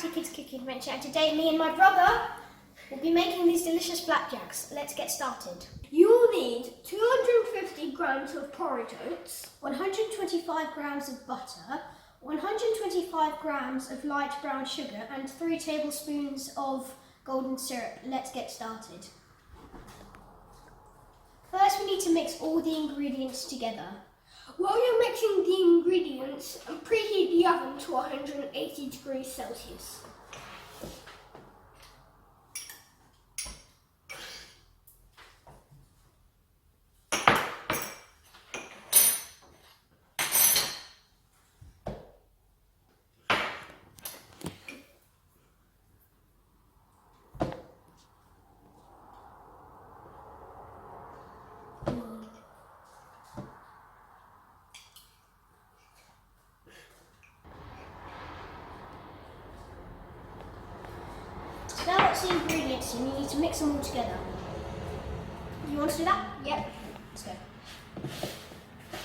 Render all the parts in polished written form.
to Kids Cooking Adventure, and today me and my brother will be making these delicious flapjacks. Let's get started. You will need 250 grams of porridge oats, 125 grams of butter, 125 grams of light brown sugar, and 3 tablespoons of golden syrup. Let's get started. First we need to mix all the ingredients together. while you're mixing the ingredients, preheat the oven to 180 degrees Celsius. Now that's the ingredients and you need to mix them all together. You want to do that? Yep. Let's go.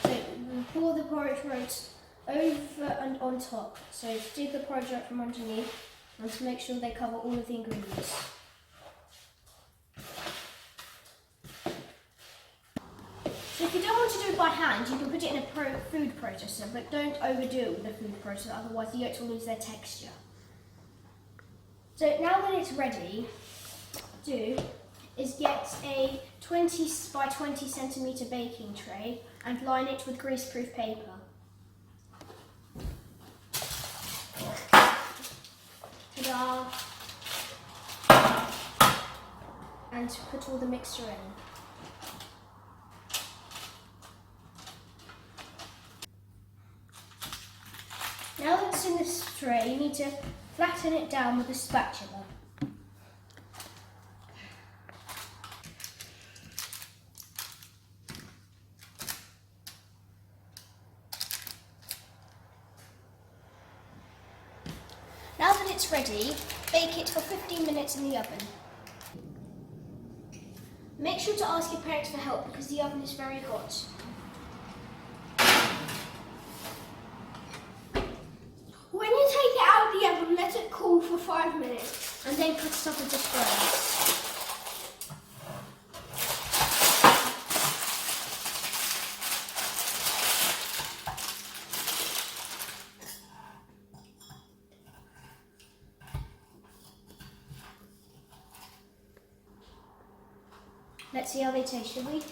So we'll pour the porridge oats over and on top. So dig the porridge out from underneath and to make sure they cover all of the ingredients. So if you don't want to do it by hand, you can put it in a food processor, but don't overdo it with a food processor, otherwise the oats will lose their texture. So now that it's ready, do is get a 20 by 20 centimetre baking tray and line it with greaseproof paper. Ta-da! And put all the mixture in. Now that it's in this tray, you need to flatten it down with a spatula. Now that it's ready, bake it for 15 minutes in the oven. Make sure to ask your parents for help because the oven is very hot. When you take it out of the oven, let it cool for 5 minutes. And then cut it up into squares. Let's see how they taste, shall we?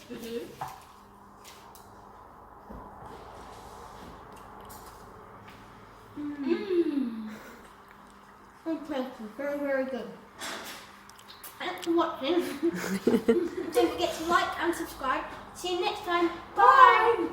Okay, very, very good. Thanks for watching. Don't forget to like and subscribe. See you next time. Bye!